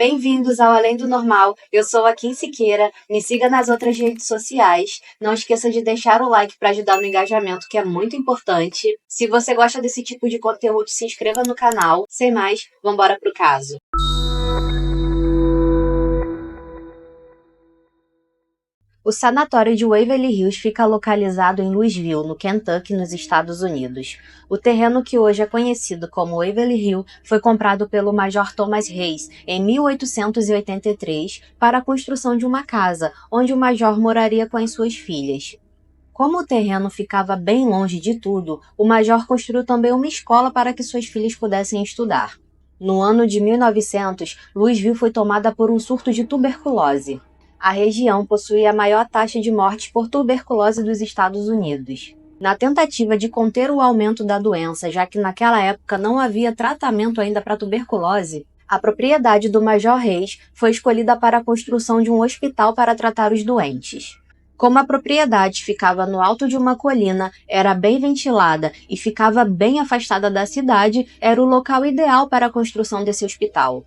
Bem-vindos ao Além do Normal, eu sou a Kim Siqueira, me siga nas outras redes sociais, não esqueça de deixar o like para ajudar no engajamento, que é muito importante. Se você gosta desse tipo de conteúdo, se inscreva no canal. Sem mais, vambora pro caso. O sanatório de Waverly Hills fica localizado em Louisville, no Kentucky, nos Estados Unidos. O terreno que hoje é conhecido como Waverly Hills foi comprado pelo Major Thomas Hayes em 1883 para a construção de uma casa, onde o Major moraria com as suas filhas. Como o terreno ficava bem longe de tudo, o Major construiu também uma escola para que suas filhas pudessem estudar. No ano de 1900, Louisville foi tomada por um surto de tuberculose. A região possuía a maior taxa de mortes por tuberculose dos Estados Unidos. Na tentativa de conter o aumento da doença, já que naquela época não havia tratamento ainda para tuberculose, a propriedade do Major Hayes foi escolhida para a construção de um hospital para tratar os doentes. Como a propriedade ficava no alto de uma colina, era bem ventilada e ficava bem afastada da cidade, era o local ideal para a construção desse hospital.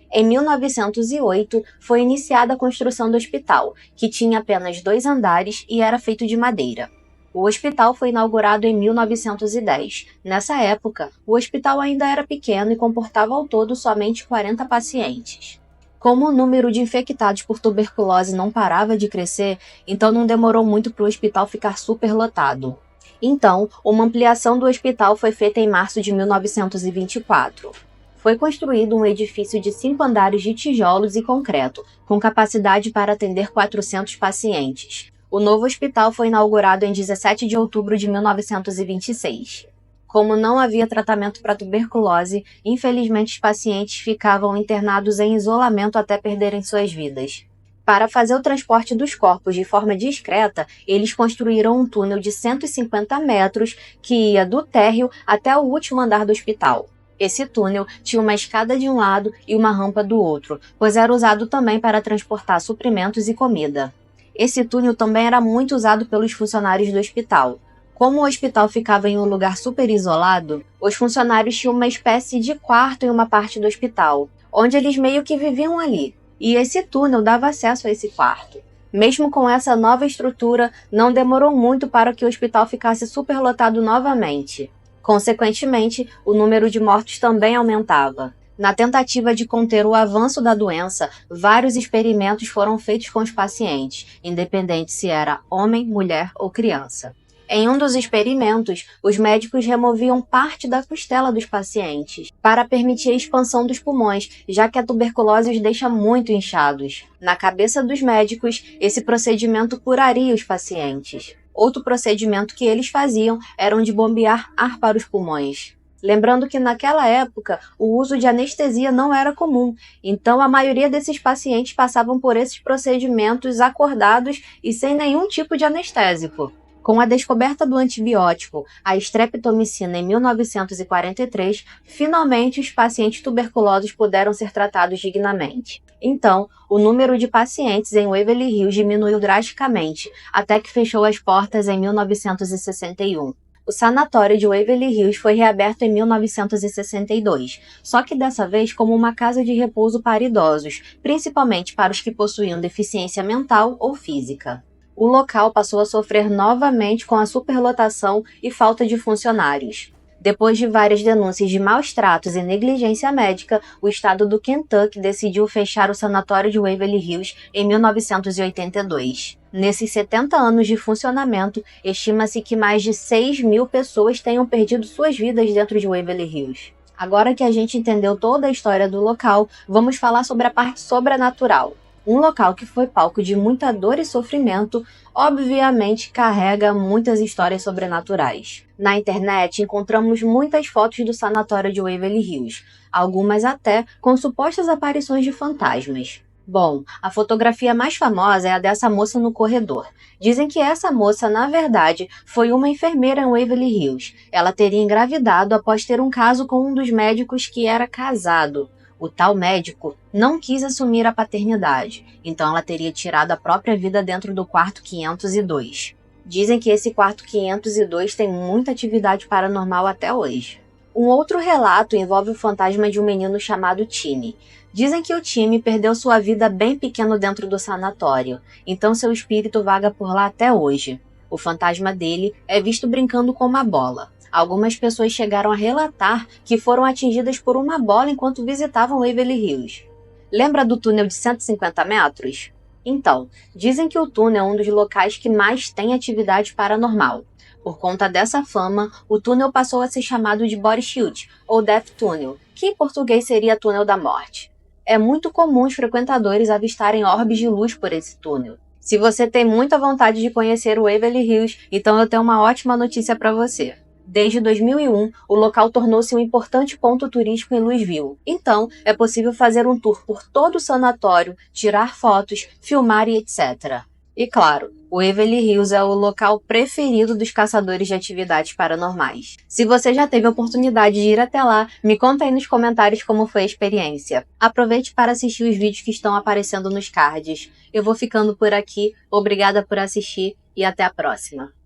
Em 1908, foi iniciada a construção do hospital, que tinha apenas 2 andares e era feito de madeira. O hospital foi inaugurado em 1910. Nessa época, o hospital ainda era pequeno e comportava ao todo somente 40 pacientes. Como o número de infectados por tuberculose não parava de crescer, então não demorou muito para o hospital ficar superlotado. Então, uma ampliação do hospital foi feita em março de 1924. Foi construído um edifício de 5 andares de tijolos e concreto, com capacidade para atender 400 pacientes. O novo hospital foi inaugurado em 17 de outubro de 1926. Como não havia tratamento para tuberculose, infelizmente os pacientes ficavam internados em isolamento até perderem suas vidas. Para fazer o transporte dos corpos de forma discreta, eles construíram um túnel de 150 metros que ia do térreo até o último andar do hospital. Esse túnel tinha uma escada de um lado e uma rampa do outro, pois era usado também para transportar suprimentos e comida. Esse túnel também era muito usado pelos funcionários do hospital. Como o hospital ficava em um lugar super isolado, os funcionários tinham uma espécie de quarto em uma parte do hospital, onde eles meio que viviam ali, e esse túnel dava acesso a esse quarto. Mesmo com essa nova estrutura, não demorou muito para que o hospital ficasse superlotado novamente. Consequentemente, o número de mortos também aumentava. Na tentativa de conter o avanço da doença, vários experimentos foram feitos com os pacientes, independente se era homem, mulher ou criança. Em um dos experimentos, os médicos removiam parte da costela dos pacientes para permitir a expansão dos pulmões, já que a tuberculose os deixa muito inchados. Na cabeça dos médicos, esse procedimento curaria os pacientes. Outro procedimento que eles faziam era o de bombear ar para os pulmões. Lembrando que naquela época o uso de anestesia não era comum, então a maioria desses pacientes passavam por esses procedimentos acordados e sem nenhum tipo de anestésico. Com a descoberta do antibiótico, a streptomicina, em 1943, finalmente os pacientes tuberculosos puderam ser tratados dignamente. Então, o número de pacientes em Waverly Hills diminuiu drasticamente, até que fechou as portas em 1961. O sanatório de Waverly Hills foi reaberto em 1962, só que dessa vez como uma casa de repouso para idosos, principalmente para os que possuíam deficiência mental ou física. O local passou a sofrer novamente com a superlotação e falta de funcionários. Depois de várias denúncias de maus tratos e negligência médica, o estado do Kentucky decidiu fechar o sanatório de Waverly Hills em 1982. Nesses 70 anos de funcionamento, estima-se que mais de 6.000 pessoas tenham perdido suas vidas dentro de Waverly Hills. Agora que a gente entendeu toda a história do local, vamos falar sobre a parte sobrenatural. Um local que foi palco de muita dor e sofrimento, obviamente carrega muitas histórias sobrenaturais. Na internet encontramos muitas fotos do sanatório de Waverly Hills, algumas até com supostas aparições de fantasmas. Bom, a fotografia mais famosa é a dessa moça no corredor. Dizem que essa moça, na verdade, foi uma enfermeira em Waverly Hills. Ela teria engravidado após ter um caso com um dos médicos que era casado. O tal médico não quis assumir a paternidade, então ela teria tirado a própria vida dentro do quarto 502. Dizem que esse quarto 502 tem muita atividade paranormal até hoje. Um outro relato envolve o fantasma de um menino chamado Tiny. Dizem que o time perdeu sua vida bem pequeno dentro do sanatório, então seu espírito vaga por lá até hoje. O fantasma dele é visto brincando com uma bola. Algumas pessoas chegaram a relatar que foram atingidas por uma bola enquanto visitavam Waverly Hills. Lembra do túnel de 150 metros? Então, dizem que o túnel é um dos locais que mais tem atividade paranormal. Por conta dessa fama, o túnel passou a ser chamado de Body Chute, ou Death Tunnel, que em português seria Túnel da Morte. É muito comum os frequentadores avistarem orbes de luz por esse túnel. Se você tem muita vontade de conhecer o Waverly Hills, então eu tenho uma ótima notícia para você. Desde 2001, o local tornou-se um importante ponto turístico em Louisville. Então, é possível fazer um tour por todo o sanatório, tirar fotos, filmar e etc. E claro, o Waverly Hills é o local preferido dos caçadores de atividades paranormais. Se você já teve a oportunidade de ir até lá, me conta aí nos comentários como foi a experiência. Aproveite para assistir os vídeos que estão aparecendo nos cards. Eu vou ficando por aqui, obrigada por assistir e até a próxima.